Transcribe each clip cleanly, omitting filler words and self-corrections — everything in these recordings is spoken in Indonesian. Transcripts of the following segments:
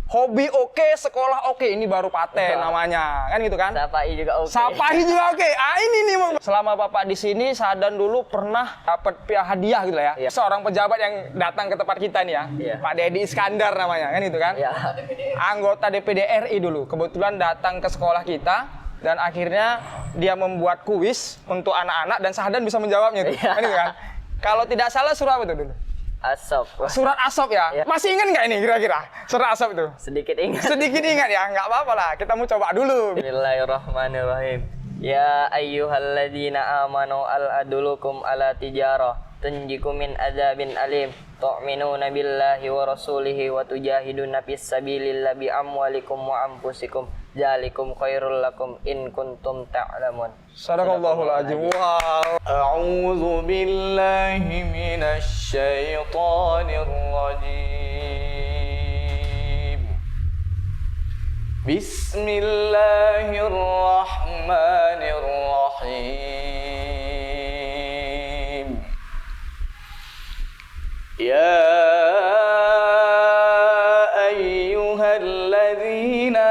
Hobi oke, sekolah oke, ini baru paten namanya, kan gitu kan? Sapai juga oke. Sapai juga oke. Ini nih, selama Bapak di sini, Sahadan dulu pernah dapat hadiah gitu lah ya. Iya. Seorang pejabat yang datang ke tempat kita nih ya, Iya. Pak Dedi Iskandar namanya, kan gitu kan? Ya. Anggota DPD RI dulu, kebetulan datang ke sekolah kita dan akhirnya dia membuat kuis untuk anak-anak dan Sahadan bisa menjawabnya tuh, Iya. kan gitu kan? Kalau tidak salah surat apa itu dulu? Asap. Surat Asop ya? Ya. Masih ingat nggak ini kira-kira? Surat Asop itu? Sedikit ingat. Sedikit ingat ya, nggak apa-apa lah. Kita mau coba dulu. Bismillahirrahmanirrahim. Ya ayyuhalladzina amanu al adulukum ala tijarah tunjikum min adzabin alim tu'minuna billahi wa rasulihi wa tujahiduna fis sabilillah bi amwalikum wa anfusikum dzalikum khairul lakum in kuntum ta'lamun. Sadaqallahul azim. Wow. A'udzu billahi minasy syaithanir rajim. Bismillahirrahmanirrahim. Ya ayyuhalladzina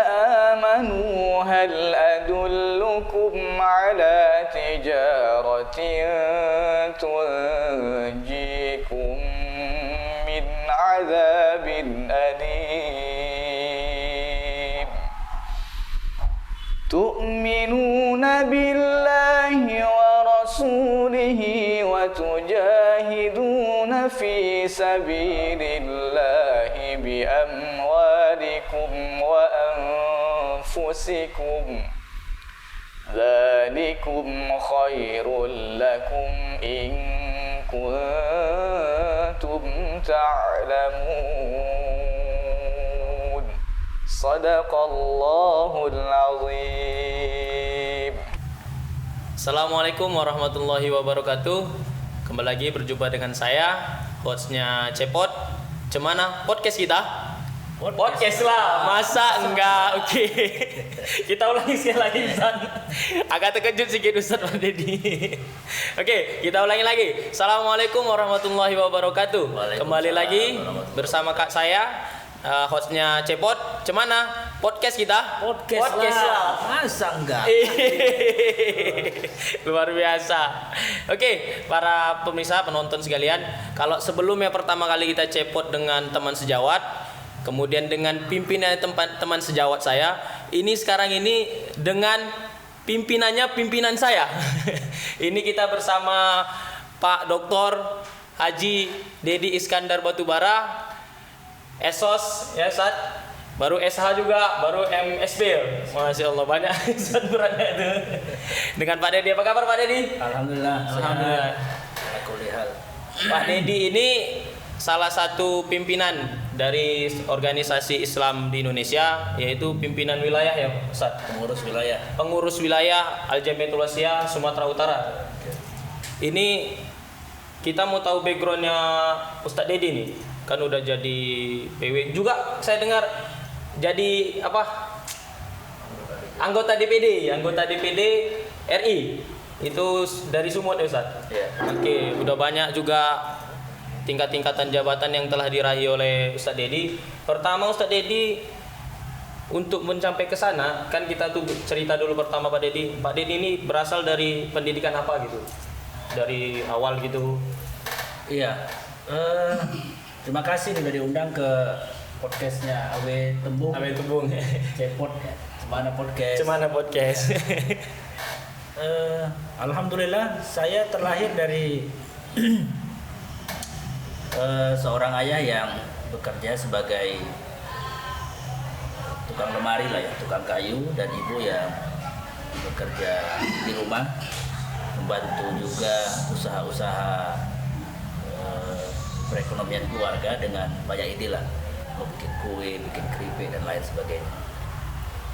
amanu hal adullukum ala tijaratin tunjikum min azabin alim. Tu'minuna billahi wa rasulihi wa tujahiduna fi sabilillahi bi amwalikum wa anfusikum dzalikum khairul lakum in kuntum ta'lamun. Sadaqallahul azim. Assalamualaikum warahmatullahi wabarakatuh. Kembali lagi berjumpa dengan saya, hostnya Cepot. Cemana podcast kita? Podcast lah, masa enggak? Oke. Kita ulangi sekali lagi, Ustaz. Agak terkejut sedikit Ustaz Pak Dedi. Oke, kita ulangi lagi. Assalamualaikum warahmatullahi wabarakatuh. Kembali lagi bersama kak saya, hostnya Cepot. Cemana podcast kita? Podcast lah. Masa enggak? Luar biasa. Oke, para pemirsa penonton sekalian, kalau sebelumnya pertama kali kita Cepot dengan teman sejawat, kemudian dengan pimpinan teman sejawat saya, ini sekarang ini dengan pimpinan saya. Ini kita bersama Pak Dr. Haji Dedi Iskandar Batubara, Esos, ya Ustaz. Baru SH juga, baru MSB. Masya Allah, banyak Ustaz beratnya itu. Dengan Pak Dedi, apa kabar Pak Dedi? Alhamdulillah. Alhamdulillah. Aku lihat. Pak Dedi ini salah satu pimpinan dari organisasi Islam di Indonesia, yaitu pimpinan wilayah ya Ustaz? Pengurus wilayah Al-Jamiatul Wasiyah Sumatera Utara. Ini kita mau tahu backgroundnya Ustaz Dedi nih. Kan udah jadi PW juga, saya dengar jadi apa? Anggota DPD RI. Itu dari Sumut ya Ustaz? Iya. Oke, udah banyak juga tingkat-tingkatan jabatan yang telah diraih oleh Ustaz Dedi. Pertama Ustaz Dedi, untuk mencapai ke sana, kan kita tuh cerita dulu pertama Pak Dedi. Pak Dedi ini berasal dari pendidikan apa gitu? Dari awal gitu. Iya. Terima kasih nih udah diundang ke podcastnya Awe Tembung. Cepot ya. Cemana podcast. Alhamdulillah saya terlahir dari seorang ayah yang bekerja sebagai tukang lemari lah ya, tukang kayu, dan ibu yang bekerja di rumah, membantu juga usaha-usaha perekonomian keluarga dengan banyak ide lah, mau bikin kue, bikin keripik dan lain sebagainya.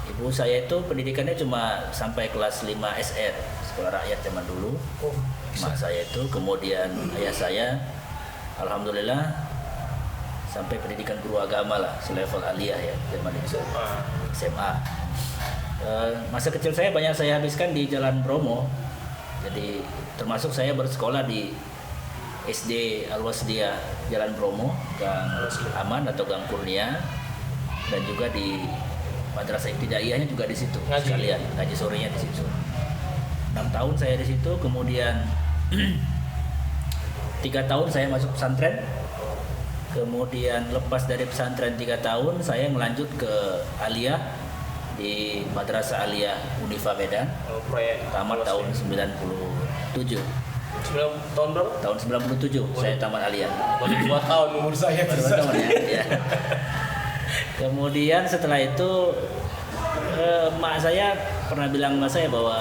Ibu saya itu pendidikannya cuma sampai kelas 5 SR, sekolah rakyat zaman dulu. Mak saya itu, kemudian ayah saya alhamdulillah sampai pendidikan guru agama lah, selevel aliyah ya, zaman itu SMA. Masa kecil saya banyak saya habiskan di Jalan Bromo. Jadi termasuk saya bersekolah di SD Al-Wasdiyah Jalan Bromo, Gang Aman atau Gang Kurnia. dan juga di madrasah ibtidaiyahnya juga di situ Ngaji. sekalian, ngaji sorenya di situ. 6 tahun saya di situ, kemudian 3 tahun saya masuk pesantren. Kemudian lepas dari pesantren 3 tahun, saya melanjut ke aliyah di Madrasah Aliyah Unifa Medan. Proyek Tamat tahun 97. 9 tahun berapa? Tahun 97 saya tamat aliyah. Baru 2 tahun umur saya. Baru tahun ya. Ya. Kemudian setelah itu mak saya pernah bilang sama saya bahwa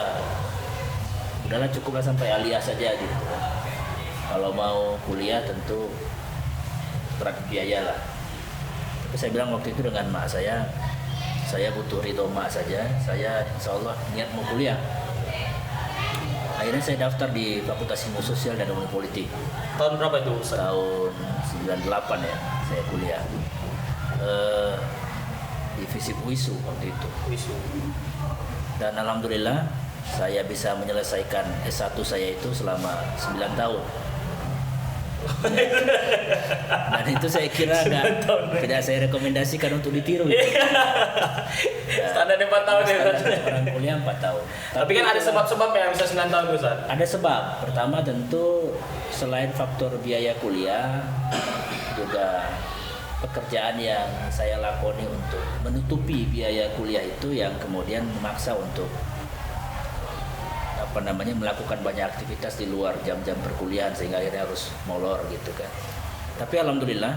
udahlah cukuplah sampai aliyah saja gitu. Kalau mau kuliah tentu berat biaya lah. Tapi saya bilang waktu itu dengan mak saya butuh ridho mak saja. Saya insya Allah niat mau kuliah. Akhirnya saya daftar di Fakultas Ilmu Sosial dan Ilmu Politik. Tahun berapa itu Ustaz? Tahun 98 ya saya kuliah. Divisi Puisu waktu itu. Wisu. Dan alhamdulillah saya bisa menyelesaikan S1 saya itu selama 9 tahun. Dan itu saya kira tidak saya rekomendasikan untuk ditiru. Standar 4 tahun ya. Standar orang kuliah 4 tahun. Tapi kan ada sebab-sebab yang bisa 9 tahun tuh Ustaz. Ada sebab. Pertama tentu selain faktor biaya kuliah, juga pekerjaan yang saya lakoni untuk menutupi biaya kuliah itu yang kemudian memaksa untuk melakukan banyak aktivitas di luar jam-jam perkuliahan sehingga akhirnya harus molor gitu kan. Tapi alhamdulillah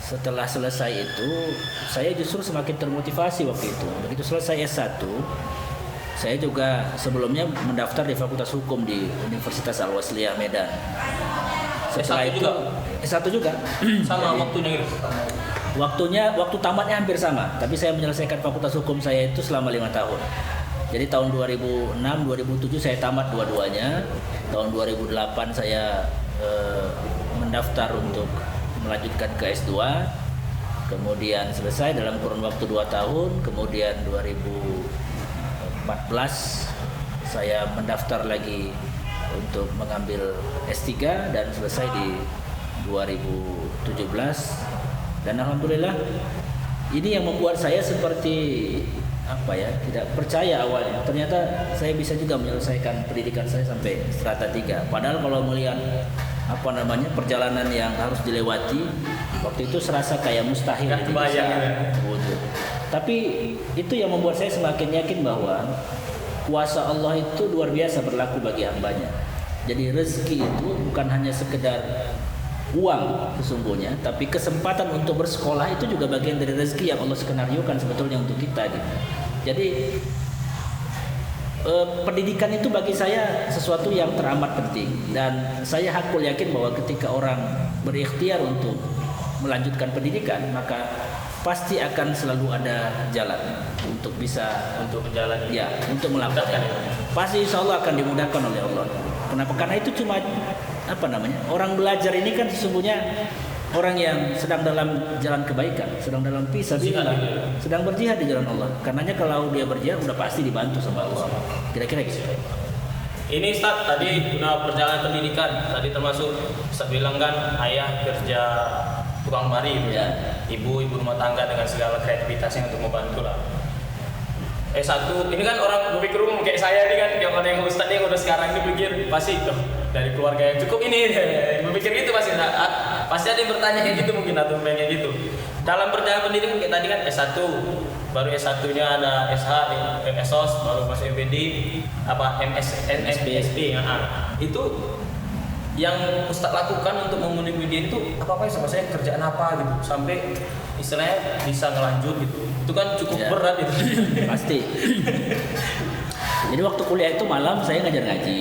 setelah selesai itu saya justru semakin termotivasi waktu itu. Begitu selesai S1 saya juga sebelumnya mendaftar di Fakultas Hukum di Universitas Al-Wasliyah Medan. Setelah S1 itu juga? S1 juga. Sama waktunya gitu. Waktu tamatnya hampir sama, tapi saya menyelesaikan Fakultas Hukum saya itu selama 5 tahun. Jadi tahun 2006, 2007 saya tamat dua-duanya. Tahun 2008 saya mendaftar untuk melanjutkan ke S2. Kemudian selesai dalam kurun waktu 2 tahun. Kemudian 2014 saya mendaftar lagi untuk mengambil S3 dan selesai di 2017. Dan alhamdulillah ini yang membuat saya seperti tidak percaya awalnya. Ternyata saya bisa juga menyelesaikan pendidikan saya sampai strata 3. Padahal kalau melihat perjalanan yang harus dilewati waktu itu serasa kayak mustahil Nggak itu kebayang, bisa ya. terwujud. Tapi itu yang membuat saya semakin yakin bahwa kuasa Allah itu luar biasa berlaku bagi hambanya. Jadi rezeki itu bukan hanya sekedar uang sesungguhnya, tapi kesempatan untuk bersekolah itu juga bagian dari rezeki yang Allah skenariokan sebetulnya untuk kita gitu. Jadi pendidikan itu bagi saya sesuatu yang teramat penting dan saya hakul yakin bahwa ketika orang berikhtiar untuk melanjutkan pendidikan maka pasti akan selalu ada jalan untuk bisa Untuk menjalani. ya untuk melakukan. Pasti insya Allah akan dimudahkan oleh Allah. Kenapa? Karena itu cuma orang belajar ini kan sesungguhnya orang yang sedang dalam jalan kebaikan, sedang dalam fisabilillah, sedang berjihad di jalan Allah. Karenanya kalau dia berjihad udah pasti dibantu sama Allah. Kira-kira gitu. Ini Ustaz tadi udah perjalanan pendidikan. Tadi termasuk Ustaz bilang kan ayah kerja tukang mari gitu Ya. Ibu rumah tangga dengan segala kreativitasnya untuk membantu lah. S1 ini kan orang berpikir umum kayak saya nih kan, yang ada yang Ustaz yang udah sekarang ini pikir pasti dari keluarga yang cukup ini berpikir gitu pasti ada yang bertanya kayak gitu mungkin atau pengen gitu. Dalam perjalanan pendidikan kayak tadi kan S1 baru S1-nya ada SH, SOS, baru masuk MPD, MSP. Itu yang Ustaz lakukan untuk memenuhi dia itu apa sama saya kerjaan apa gitu sampai istilahnya bisa ngelanjut gitu. Itu kan cukup Ya. berat itu. Pasti. Jadi waktu kuliah itu malam saya ngajar ngaji.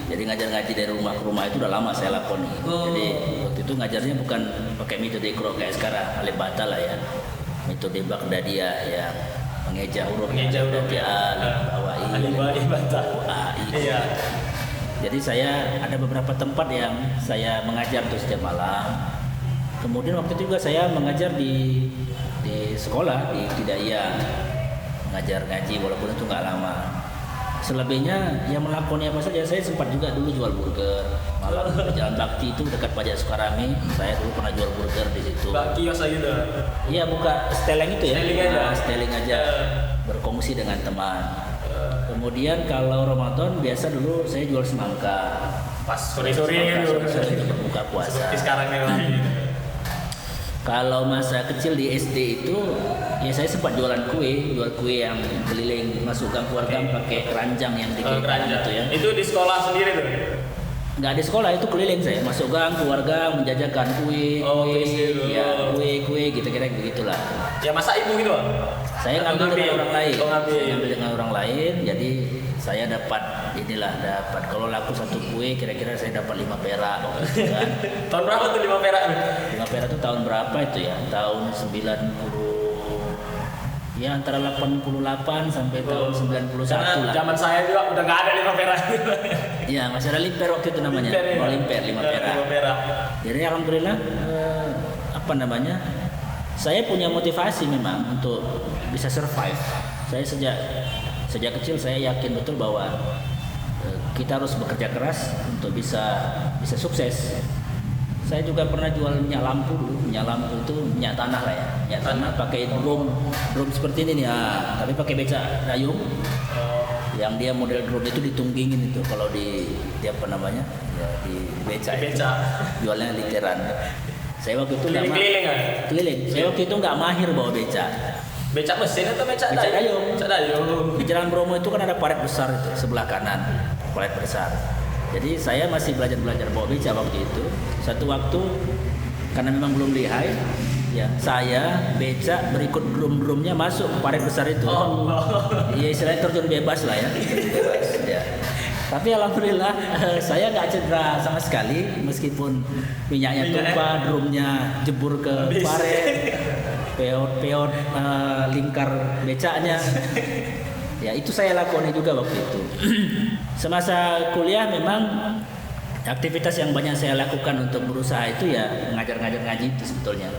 Jadi ngajar ngaji dari rumah ke rumah itu udah lama saya lakoni. Jadi waktu itu ngajarnya bukan pakai metode Iqra kayak sekarang, alif bata lah ya. Metode Baghdadiyah yang mengeja huruf Alif bata. Iya. Jadi saya ada beberapa tempat yang saya mengajar tuh setiap malam. Kemudian waktu itu juga saya mengajar di sekolah di ibtidaiyah, mengajar ngaji walaupun itu nggak lama. Selebihnya yang melakoni apa saja. Saya sempat juga dulu jual burger. Malam di Jalan Bakti itu dekat Pajak Sukarami. Saya dulu pernah jual burger di situ. Kios aja gitu. Iya, buka seteleng itu ya. Seteling aja. Nah, seteling aja. Berkongsi dengan teman. Kemudian kalau Ramadan biasa dulu saya jual semangka. Pas sore-sore gitu. Sore-sore untuk berbuka puasa. Seperti sekarang nih lagi. Kalau masa kecil di SD itu ya saya sempat jual kue yang keliling masuk gang keluar gang pakai keranjang yang dikeranjang itu ya. Itu di sekolah sendiri tuh. Nggak di sekolah, itu keliling saya masuk gang keluar gang menjajakan kue, ya kue gitu-kira begitulah. Ya masa ibu gitu, Bang? Saya ngambil dengan orang lain. Oh, ngambil. Saya ngambil dengan orang lain, jadi saya dapat kalau laku satu kue kira-kira saya dapat 5 perak gitu kan. Tahun berapa tuh 5 perak? 5 perak itu tahun berapa itu ya? Tahun 90 ya antara 88 sampai tahun 91 Karena lah. zaman saya juga udah nggak ada 5 perak. Iya, masih ada limper waktu itu namanya. Limper, ya? Oh, limper 5 perak. 5 perak. Jadi alhamdulillah saya punya motivasi memang untuk bisa survive. Saya sejak kecil saya yakin betul bahwa kita harus bekerja keras untuk bisa sukses. Saya juga pernah jual minyak lampu dulu. Minyak lampu itu minyak tanah lah ya. Minyak tanah pakai drum seperti ini nih. Tapi pakai becak dayung. Yang dia model drum itu ditunggingin itu kalau di apa namanya? Ya, di becak. Jualnya literan. Saya waktu itu Keliling-keliling kan? Keliling. Saya waktu itu nggak mahir bawa becak. Becak mesin atau becak Becak dayung? dayung. Becak dayung. Di Jalan Bromo itu kan ada paret besar itu sebelah kanan, paret besar. Jadi saya masih belajar bawa becak waktu itu. Satu waktu karena memang belum lihai, ya saya becak berikut drum-drumnya masuk ke paret besar itu. Iya, istilahnya terjun bebas lah ya. Bebas, ya. Tapi alhamdulillah saya nggak cedera sama sekali meskipun minyaknya tumpah, drumnya jebur ke paret, peot lingkar becaknya. Ya itu saya lakoni juga waktu itu. Semasa kuliah memang aktivitas yang banyak saya lakukan untuk berusaha itu ya ngajar-ngajar ngaji itu sebetulnya.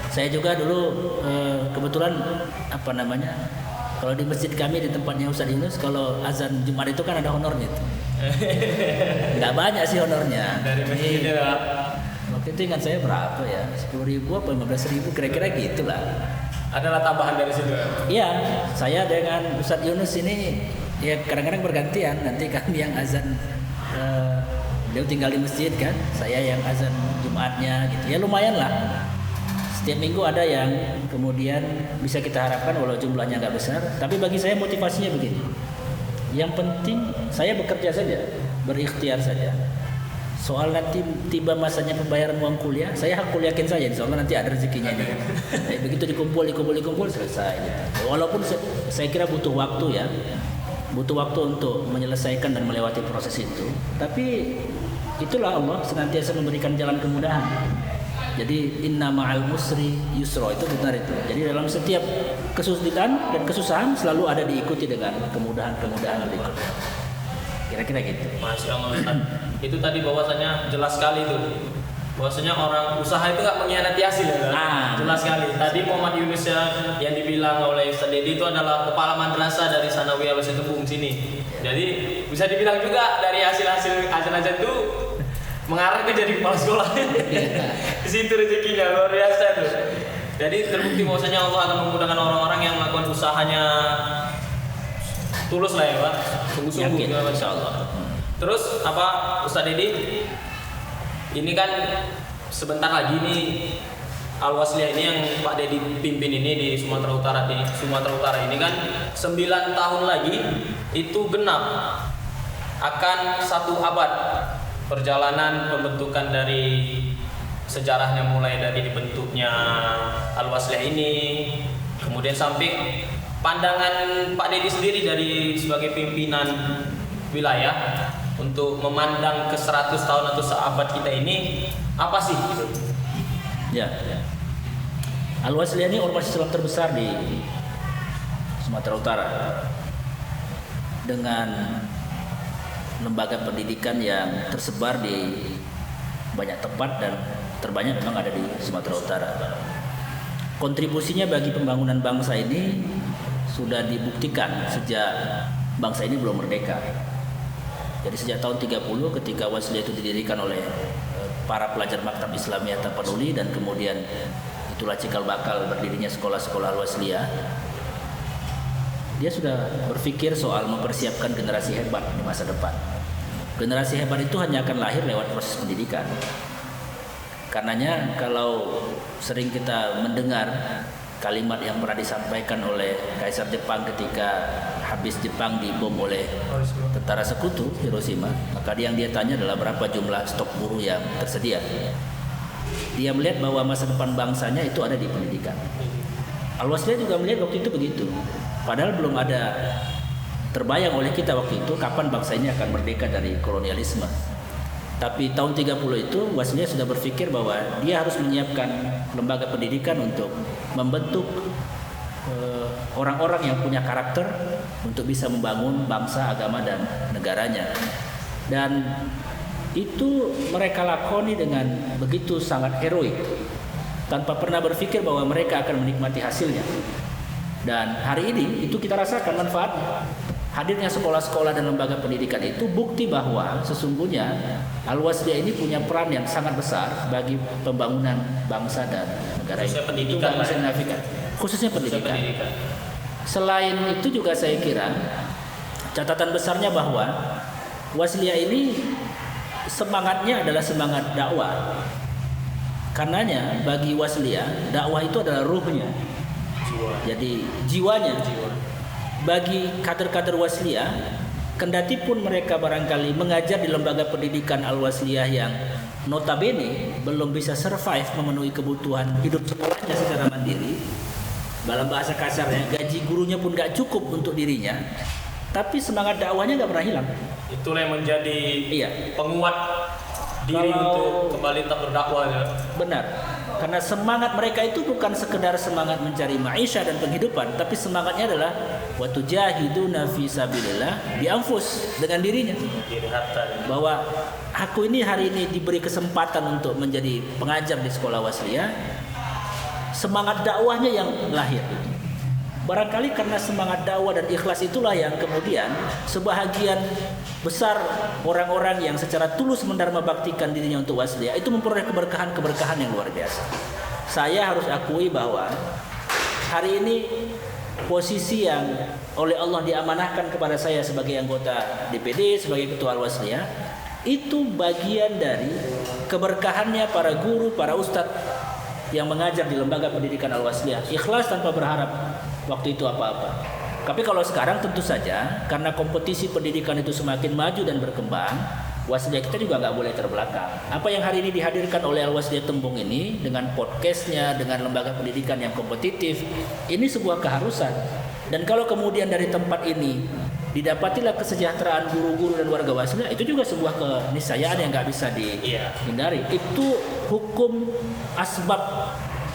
Saya juga dulu kebetulan kalau di masjid kami di tempatnya Ustadz Yunus kalau azan Jumat itu kan ada honornya itu. Nggak banyak sih honornya. Dari masjid ya. Waktu itu ingat saya berapa ya? 10.000 apa 15.000 kira-kira gitulah. Adalah tambahan dari situ. Iya, saya dengan Ustadz Yunus ini ya kadang-kadang bergantian. Nanti kami yang azan beliau tinggal di masjid kan, saya yang azan Jumatnya gitu. Ya lumayan lah. Setiap minggu ada yang kemudian bisa kita harapkan walau jumlahnya nggak besar. Tapi bagi saya motivasinya begini. Yang penting saya bekerja saja, berikhtiar saja. Soal nanti tiba masanya pembayaran uang kuliah, saya hak kuliahkan saja. Insya Allah nanti ada rezekinya ini. Begitu dikumpul selesai. Gitu. Walaupun saya kira butuh waktu ya, butuh waktu untuk menyelesaikan dan melewati proses itu. Tapi itulah Allah senantiasa memberikan jalan kemudahan. Jadi inna ma'al musri yusra, itu benar itu. Jadi dalam setiap kesulitan dan kesusahan selalu ada diikuti dengan kemudahan-kemudahan berikutnya. Kira-kira gitu. Masya Allah Ustaz. Itu tadi bahwasanya jelas sekali itu. Bahwasanya orang usaha itu nggak mengkhianati hasil ya kan? Jelas sekali. Tadi Muhammad Yunus yang dibilang oleh Ustaz Dedi itu adalah kepala madrasah dari Sanawiyah Al-Situbung sini. Jadi bisa dibilang juga dari hasil-hasil azan-azan itu mengarah ke jadi kepala sekolah. Di situ rezekinya luar biasa tuh. Jadi terbukti bahwasanya Allah akan memudahkan orang-orang yang melakukan usahanya tulus lah ya Pak, sungguh-sungguh insya Allah. Terus apa Ustaz Dedi? Ini kan sebentar lagi nih Al-Wasliyah ini yang Pak Dedi pimpin ini di Sumatera Utara ini kan 9 tahun lagi itu genap akan 1 abad perjalanan pembentukan dari sejarahnya mulai dari dibentuknya Al-Wasliyah ini kemudian sampai pandangan Pak Dedi sendiri dari sebagai pimpinan wilayah untuk memandang ke 100 tahun atau seabad kita ini apa sih? Ya. Al-Wasliyah ini ormas Islam terbesar di Sumatera Utara dengan lembaga pendidikan yang tersebar di banyak tempat dan terbanyak memang ada di Sumatera Utara. Kontribusinya bagi pembangunan bangsa ini sudah dibuktikan sejak bangsa ini belum merdeka. Jadi sejak tahun 30 ketika Wasliyah itu didirikan oleh para pelajar Maktab Islamiyah Tapanuli, dan kemudian itulah cikal bakal berdirinya sekolah-sekolah Al-Wasliyah, dia sudah berpikir soal mempersiapkan generasi hebat di masa depan. Generasi hebat itu hanya akan lahir lewat proses pendidikan. Karenanya kalau sering kita mendengar kalimat yang pernah disampaikan oleh Kaisar Jepang ketika habis Jepang dibom oleh tentara sekutu Hiroshima, maka yang dia tanya adalah berapa jumlah stok buruh yang tersedia. Dia melihat bahwa masa depan bangsanya itu ada di pendidikan. Al-Wasliyah juga melihat waktu itu begitu. Padahal belum ada terbayang oleh kita waktu itu kapan bangsa ini akan merdeka dari kolonialisme. Tapi tahun 30 itu Wasliyah sudah berpikir bahwa dia harus menyiapkan lembaga pendidikan untuk membentuk orang-orang yang punya karakter untuk bisa membangun bangsa, agama, dan negaranya. Dan itu mereka lakoni dengan begitu sangat heroik, tanpa pernah berpikir bahwa mereka akan menikmati hasilnya. Dan hari ini itu kita rasakan manfaatnya. Hadirnya sekolah-sekolah dan lembaga pendidikan itu bukti bahwa sesungguhnya Al-Wasliyah ini punya peran yang sangat besar bagi pembangunan bangsa dan negara ini. Itu nggak bisa dinafikan. Khususnya pendidikan. Selain itu juga saya kira catatan besarnya bahwa Wasliyah ini semangatnya adalah semangat dakwah. Karenanya bagi Wasliyah dakwah itu adalah ruhnya. Jadi jiwanya. Bagi kader-kader Wasliyah, kendati pun mereka barangkali mengajar di lembaga pendidikan Al-Wasliyah yang notabene belum bisa survive memenuhi kebutuhan hidup sekolahnya secara mandiri, dalam bahasa kasarnya gaji gurunya pun gak cukup untuk dirinya, tapi semangat dakwahnya gak pernah hilang. Itulah yang menjadi penguat diri untuk kembali tetap berdakwah ya. Benar. Karena semangat mereka itu bukan sekedar semangat mencari maisha dan penghidupan, tapi semangatnya adalah wa tujahiduna fi sabilillah bi anfus, dengan dirinya. Bahwa aku ini hari ini diberi kesempatan untuk menjadi pengajar di sekolah Wasliyah, semangat dakwahnya yang lahir. Barangkali karena semangat dakwah dan ikhlas itulah yang kemudian sebahagian besar orang-orang yang secara tulus mendharma baktikan dirinya untuk Wasliyah itu memperoleh keberkahan-keberkahan yang luar biasa. Saya harus akui bahwa hari ini posisi yang oleh Allah diamanahkan kepada saya sebagai anggota DPD, sebagai ketua Al-Wasliyah, itu bagian dari keberkahannya para guru, para ustadz yang mengajar di lembaga pendidikan Al-Wasliyah, ikhlas tanpa berharap waktu itu apa-apa. Tapi kalau sekarang tentu saja karena kompetisi pendidikan itu semakin maju dan berkembang, Wasliyah kita juga nggak boleh terbelakang. Apa yang hari ini dihadirkan oleh Al-Wasliyah Tembung ini dengan podcastnya, dengan lembaga pendidikan yang kompetitif, ini sebuah keharusan. Dan kalau kemudian dari tempat ini didapatilah kesejahteraan guru-guru dan warga Wasliyah, itu juga sebuah keniscayaan yang nggak bisa dihindari. Itu hukum asbab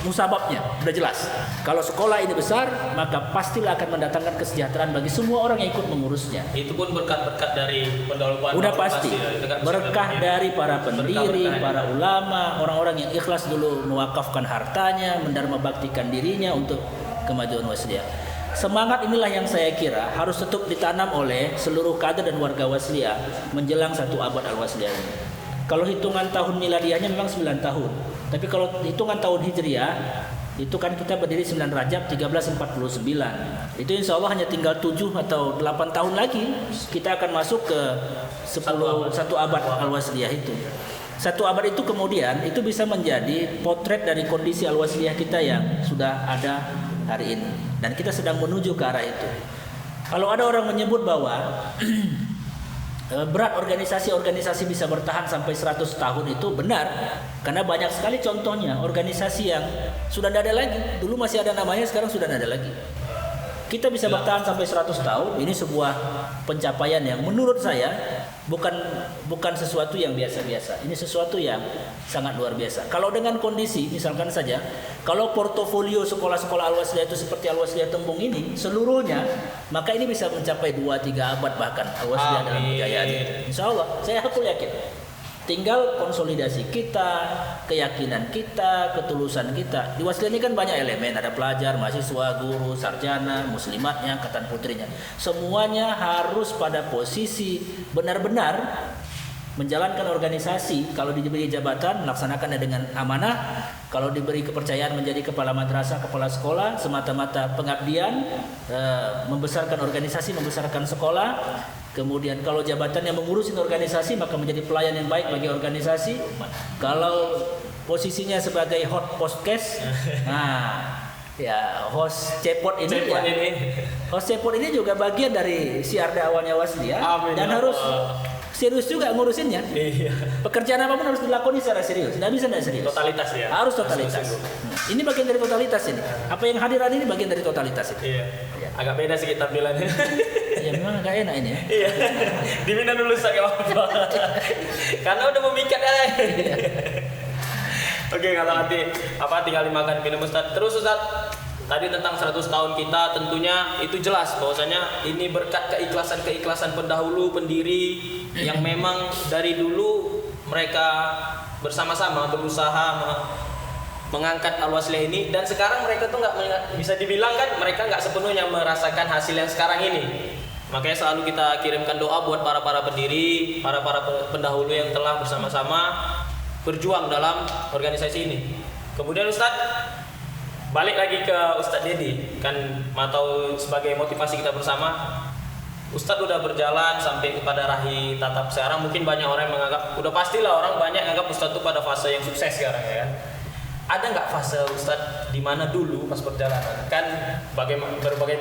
musababnya sudah jelas. Kalau sekolah ini besar, maka pastilah akan mendatangkan kesejahteraan bagi semua orang yang ikut mengurusnya. Itu pun berkat-berkat dari pendahuluan. Udah pasti. Berkah dari para pendiri, para ulama, orang-orang yang ikhlas dulu mewakafkan hartanya, mendharma baktikan dirinya untuk kemajuan Wasliyah. Semangat inilah yang saya kira harus tetap ditanam oleh seluruh kader dan warga Wasliyah menjelang 1 abad Al-Wasliyah ini. Kalau hitungan tahun miladiahnya memang 9 tahun. Tapi kalau hitungan tahun Hijriah, itu kan kita berdiri 9 Rajab 1349. Itu insya Allah hanya tinggal 7 atau 8 tahun lagi kita akan masuk ke 1 abad Al-Wasliyah itu. 1 abad itu kemudian itu bisa menjadi potret dari kondisi Al-Wasliyah kita yang sudah ada hari ini. Dan kita sedang menuju ke arah itu. Kalau ada orang menyebut bahwa berat organisasi-organisasi bisa bertahan sampai 100 tahun itu benar, karena banyak sekali contohnya organisasi yang sudah tidak ada lagi. Dulu masih ada namanya, sekarang sudah tidak ada lagi. Kita bisa bertahan sampai 100 tahun. Ini sebuah pencapaian yang menurut saya bukan sesuatu yang biasa-biasa. Ini sesuatu yang sangat luar biasa. Kalau dengan kondisi misalkan saja, kalau portofolio sekolah-sekolah Al-Wasliyah itu seperti Al-Wasliyah Tembung ini seluruhnya, maka ini bisa mencapai 2-3 abad bahkan Al-Wasliyah dalam kejayaan. Insya Allah, saya aku yakin. Tinggal konsolidasi kita, keyakinan kita, ketulusan kita. Di Waslih ini kan banyak elemen, ada pelajar, mahasiswa, guru, sarjana, muslimatnya, angkatan putrinya. Semuanya harus pada posisi benar-benar menjalankan organisasi. Kalau diberi jabatan, melaksanakannya dengan amanah. Kalau diberi kepercayaan menjadi kepala madrasah, kepala sekolah, semata-mata pengabdian, membesarkan organisasi, membesarkan sekolah. Kemudian kalau jabatannya mengurusin organisasi, maka menjadi pelayan yang baik bagi organisasi. Kalau posisinya sebagai host host cepot ini, host cepot ini juga bagian dari siar dakwahnya Waslih dan harus serius juga ngurusinnya. Pekerjaan apapun harus dilakoni secara serius. Tidak bisa tidak serius. Totalitas ya. Harus totalitas. Ini bagian dari totalitas ini. Apa yang hadiran ini bagian dari totalitas ini. Iya. Agak beda sih kita bilangnya. Ya memang agak enak ini ya. Iya. Diminta dulu Ustaz enggak apa-apa. Karena udah memikat ya. Oke, kalau nanti tinggal dimakan minum Ustaz. Terus Ustaz, tadi tentang 100 tahun kita tentunya itu jelas bahwasanya ini berkat keikhlasan pendahulu pendiri yang memang dari dulu mereka bersama-sama berusaha mengangkat Al-Waslih ini, dan sekarang mereka tuh nggak bisa dibilang kan mereka nggak sepenuhnya merasakan hasil yang sekarang ini. Makanya selalu kita kirimkan doa buat para pendiri, para pendahulu yang telah bersama-sama berjuang dalam organisasi ini. Kemudian Ustadz, balik lagi ke Ustadz Dedi, kan atau sebagai motivasi kita bersama. Ustadz udah berjalan sampai kepada rahi tatap sekarang, mungkin banyak orang yang menganggap, udah pastilah orang banyak menganggap Ustadz itu pada fase yang sukses sekarang ya kan. Ada nggak fase Ustadz di mana dulu pas perjalanan kan berbagai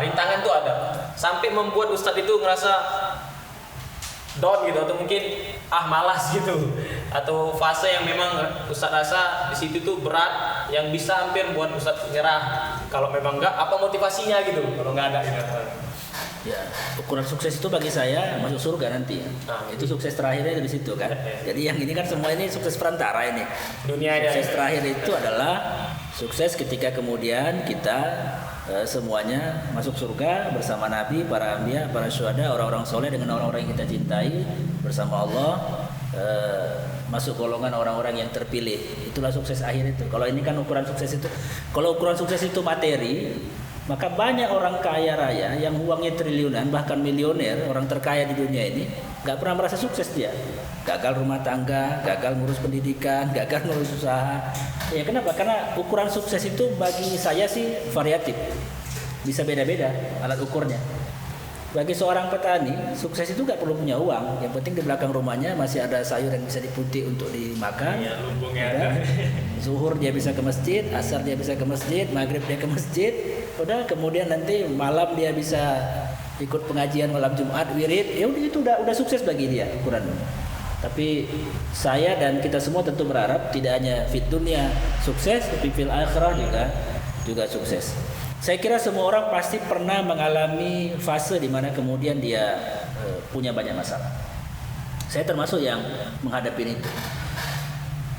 rintangan tuh ada sampai membuat Ustadz itu ngerasa down gitu, atau mungkin malas gitu, atau fase yang memang Ustadz rasa di situ tuh berat yang bisa hampir buat Ustadz nyerah. Kalau memang nggak, apa motivasinya gitu kalau nggak ada gitu. Ya, ukuran sukses itu bagi saya masuk surga nanti. Itu sukses terakhirnya dari situ kan. Jadi yang ini kan semua ini sukses perantara ini. Sukses terakhir itu adalah sukses ketika kemudian kita semuanya masuk surga bersama Nabi, para anbiya, para syuhada, orang-orang soleh dengan orang-orang yang kita cintai bersama Allah, masuk golongan orang-orang yang terpilih. Itulah sukses akhir itu. Kalau ini kan ukuran sukses itu. Kalau ukuran sukses itu materi, maka banyak orang kaya raya yang uangnya triliunan, bahkan milioner, orang terkaya di dunia ini, nggak pernah merasa sukses dia. Gagal rumah tangga, gagal ngurus pendidikan, gagal ngurus usaha. Ya kenapa? Karena ukuran sukses itu bagi saya sih variatif, bisa beda-beda alat ukurnya. Bagi seorang petani, sukses itu nggak perlu punya uang. Yang penting di belakang rumahnya masih ada sayur yang bisa diputik untuk dimakan. Iya, lumbungnya ada. Zuhur dia bisa ke masjid, asar dia bisa ke masjid, maghrib dia ke masjid. Udah, kemudian nanti malam dia bisa ikut pengajian malam Jumat, wirid. Ya udah, itu udah sukses bagi dia ukurannya. Tapi saya dan kita semua tentu berharap tidak hanya fit dunia sukses, tapi fil akhirah juga sukses. Saya kira semua orang pasti pernah mengalami fase di mana kemudian dia punya banyak masalah. Saya termasuk yang menghadapi itu.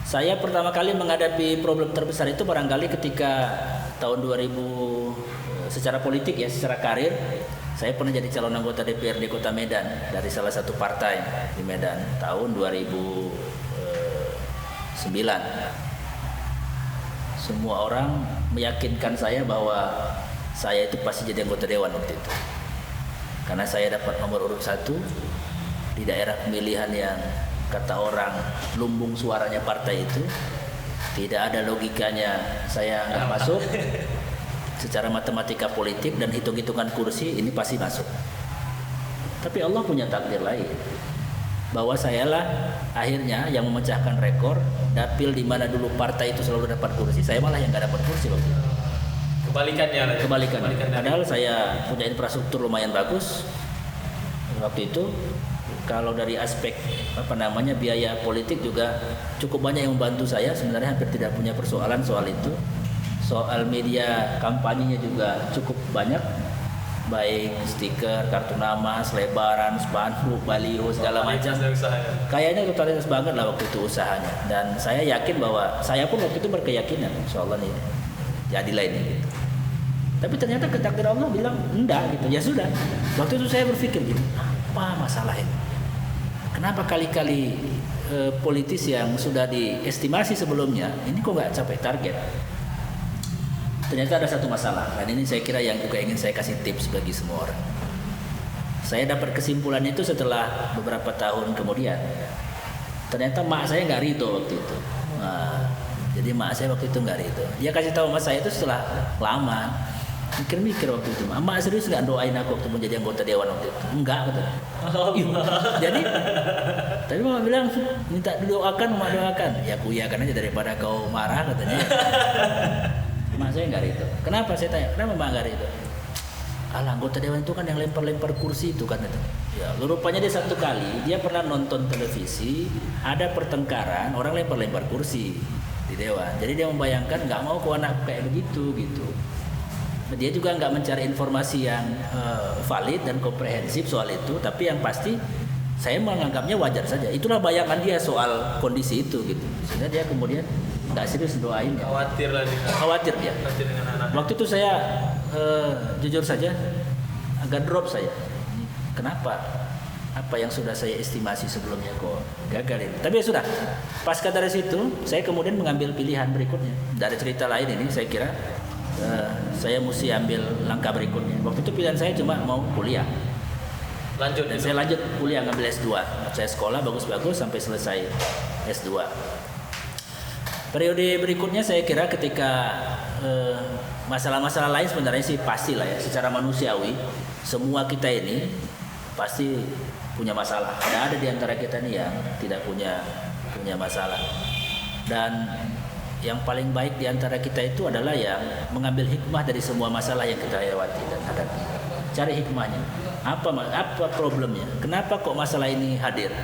Saya pertama kali menghadapi problem terbesar itu barangkali ketika tahun 2000 secara politik ya, secara karir. Saya pernah jadi calon anggota DPRD Kota Medan dari salah satu partai di Medan tahun 2009. Semua orang meyakinkan saya bahwa saya itu pasti jadi anggota dewan waktu itu. Karena saya dapat nomor urut 1 di daerah pemilihan yang kata orang lumbung suaranya partai itu. Tidak ada logikanya saya nggak masuk. Secara matematika politik dan hitung-hitungan kursi ini pasti masuk. Tapi Allah punya takdir lain. Bahwa sayalah akhirnya yang memecahkan rekor dapil di mana dulu partai itu selalu dapat kursi, saya malah yang nggak dapat kursi waktu itu. Kebalikan. Padahal saya punya infrastruktur lumayan bagus waktu itu. Kalau dari aspek biaya politik juga cukup banyak yang membantu saya. Sebenarnya hampir tidak punya persoalan soal itu. Soal media kampanyenya juga cukup banyak. Baik stiker, kartu nama, selebaran, spanduk, baliho, segala macam. Kayaknya totalitas banget lah waktu itu usahanya. Dan saya yakin bahwa saya pun waktu itu berkeyakinan, insyaallah nih jadilah ini gitu. Tapi ternyata takdir Allah bilang enggak gitu. Ya sudah. Waktu itu saya berpikir gini, apa masalah ini? kenapa kali-kali politis yang sudah diestimasi sebelumnya ini kok nggak capai target? Ternyata ada satu masalah, dan ini saya kira yang juga ingin saya kasih tips bagi semua orang. Saya dapat kesimpulan itu setelah beberapa tahun kemudian. Ternyata mak saya nggak ridho waktu itu. Nah, jadi mak saya waktu itu nggak ridho. Dia kasih tahu sama saya itu setelah lama. Mikir-mikir waktu itu, mak serius nggak doain aku waktu menjadi anggota dewan waktu itu? Enggak, betul. Jadi, tapi mama bilang minta didoakan, mak doakan. Ya aku iyakan aja daripada kau marah katanya. Mak saya nggak ridho. Kenapa saya tanya? Kenapa mak nggak ridho? Alah, anggota dewan itu kan yang lempar-lempar kursi itu kan itu. Ya, rupanya dia satu kali dia pernah nonton televisi ada pertengkaran orang lempar-lempar kursi di dewan. Jadi dia membayangkan nggak mau ke anak kayak begitu gitu. Dia juga nggak mencari informasi yang valid dan komprehensif soal itu, tapi yang pasti saya menganggapnya wajar saja. Itulah bayangan dia soal kondisi itu gitu. Sehingga dia kemudian nggak serius doain. Khawatir lah dia. Khawatir dia. Khawatir dengan anak. Waktu itu saya jujur saja agak drop saya. Kenapa? Apa yang sudah saya estimasi sebelumnya kok gagal ini. Tapi ya sudah. Pasca dari situ saya kemudian mengambil pilihan berikutnya. Dari cerita lain ini saya kira saya mesti ambil langkah berikutnya. Waktu itu pilihan saya cuma mau kuliah. Lanjut. Dan saya lanjut kuliah ngambil S2. Saya sekolah bagus-bagus sampai selesai S2. Periode berikutnya saya kira ketika masalah-masalah lain sebenarnya sih pastilah ya, secara manusiawi semua kita ini pasti punya masalah. Ada di antara kita nih yang tidak punya masalah. Dan yang paling baik di antara kita itu adalah yang mengambil hikmah dari semua masalah yang kita lewati dan hadapi. Cari hikmahnya. Apa problemnya? Kenapa kok masalah ini hadir?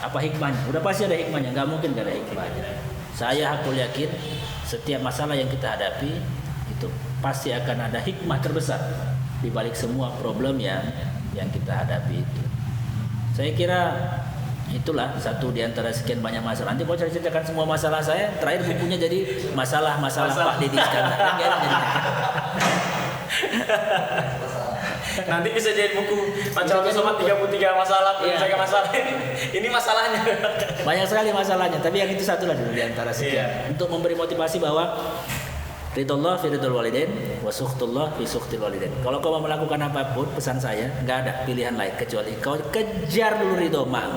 Apa hikmahnya? Udah pasti ada hikmahnya. Nggak mungkin nggak ada hikmahnya. Saya hakul yakin setiap masalah yang kita hadapi itu pasti akan ada hikmah terbesar di balik semua problem yang kita hadapi itu. Saya kira itulah satu di antara sekian banyak masalah. Nanti kalau saya ceritakan semua masalah saya, terakhir bukunya jadi masalah-masalah Pak Deddy Iskandar. Nanti bisa jadi buku Pancawati Somat 33 masalah, menyelesaikan masalah. Ini masalahnya. Banyak sekali masalahnya, tapi yang itu satu lah dulu di antara sekian. Untuk memberi motivasi bahwa ridullah fi ridul walidain wa sukhtullah fi sukhtil walidain. Kalau kau mau melakukan apapun, pesan saya, enggak ada pilihan lain kecuali kau kejar dulu ridho mak.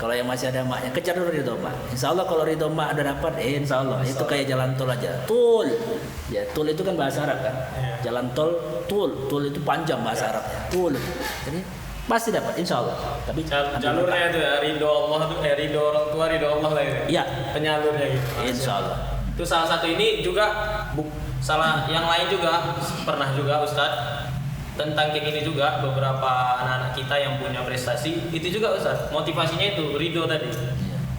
Kalau yang masih ada maknya, kejar dulu ridho mak. Insya Allah kalau ridho mak ada dapat, insya Allah itu kayak jalan tol aja. Tul, ya tul itu kan bahasa Arab kan. Jalan tol, tul itu panjang bahasa Arab. Tul, jadi pasti dapat, insya Allah. Tapi jalurnya itu ya, ridho Allah tuh, ridho orang tua, ridho Allah lah itu. Iya. Penyalurnya gitu. Insya Allah. Itu salah satu ini juga, salah yang lain juga pernah juga Ustadz. Tentang kayak gini juga beberapa anak-anak kita yang punya prestasi itu juga Ustaz, motivasinya itu ridho tadi.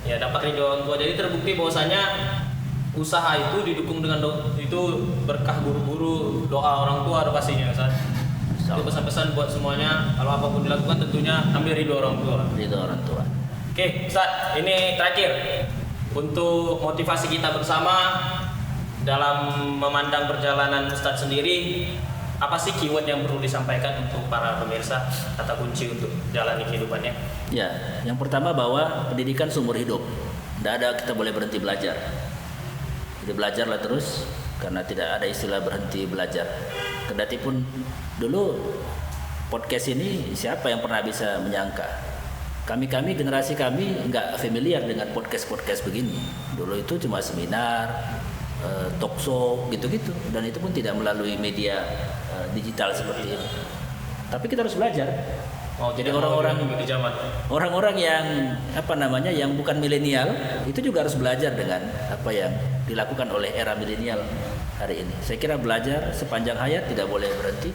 Ya dapat ridho orang tua. Jadi terbukti bahwasanya usaha itu didukung dengan itu berkah guru-guru, doa orang tua ada pastinya Ustaz. Itu pesan-pesan buat semuanya, kalau apapun dilakukan tentunya ambil ridho orang tua. Ridho orang tua. Oke, Ustaz, ini terakhir untuk motivasi kita bersama dalam memandang perjalanan Ustaz sendiri. Apa sih keyword yang perlu disampaikan untuk para pemirsa, kata kunci untuk jalani kehidupannya? Ya, yang pertama bahwa pendidikan sumber hidup. Tidak ada kita boleh berhenti belajar. Jadi belajarlah terus, karena tidak ada istilah berhenti belajar. Kendati pun dulu podcast ini siapa yang pernah bisa menyangka? Kami generasi kami nggak familiar dengan podcast begini. Dulu itu cuma seminar, talk show gitu-gitu, dan itu pun tidak melalui media digital seperti ini. Tapi kita harus belajar. Jadi orang-orang yang yang bukan milenial itu juga harus belajar dengan apa yang dilakukan oleh era milenial hari ini. Saya kira belajar sepanjang hayat tidak boleh berhenti.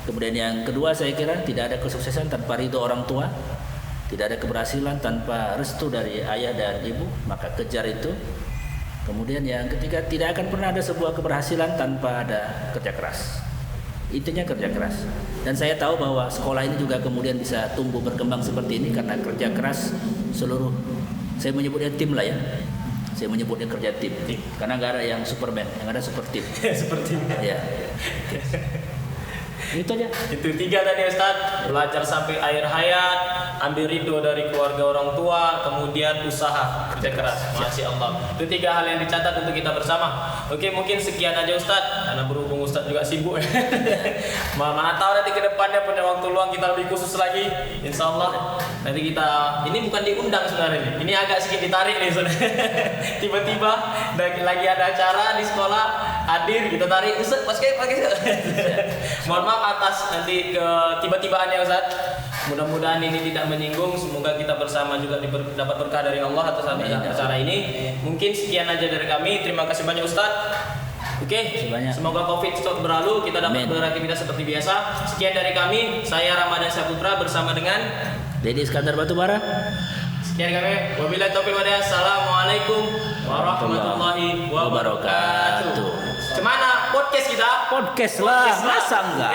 Kemudian yang kedua saya kira tidak ada kesuksesan tanpa ridho orang tua. Tidak ada keberhasilan tanpa restu dari ayah dan ibu, maka kejar itu. Kemudian yang ketiga, tidak akan pernah ada sebuah keberhasilan tanpa ada kerja keras. Intinya kerja keras. Dan saya tahu bahwa sekolah ini juga kemudian bisa tumbuh berkembang seperti ini karena kerja keras seluruh, saya menyebutnya tim lah ya. Saya menyebutnya kerja tim. Karena nggak ada yang Superman, yang ada super tim. Seperti Ya. Itu aja. Itu 3 tadi Ustaz, belajar sampai akhir hayat, ambil ridho dari keluarga orang tua, kemudian usaha kerja keras. Masya Allah. Itu 3 hal yang dicatat untuk kita bersama. Oke, mungkin sekian aja Ustaz, karena berhubung Ustaz juga sibuk. Mana tahu nanti ke depannya punya waktu luang kita lebih khusus lagi. Insya Allah nanti kita, ini bukan diundang sebenarnya, ini agak sedikit ditarik nih Ustaz. Tiba-tiba lagi ada acara di sekolah, hadir kita tarik Ustaz, pakai. Mohon maaf atas nanti ke tiba-tibaannya Ustaz. Mudah-mudahan ini tidak menyinggung. Semoga kita bersama juga dapat berkah dari Allah atas acara ini. Mungkin sekian aja dari kami. Terima kasih banyak Ustaz. Oke, semoga COVID stop berlalu. Kita dapat beraktivitas seperti biasa. Sekian dari kami. Saya Ramadan Saputra bersama dengan Dedi Iskandar Batubara. sekian kami. Wabillahi taufiq wal hidayah. Assalamualaikum warahmatullahi wabarakatuh. Cemana podcast kita? Podcast lah, masa enggak?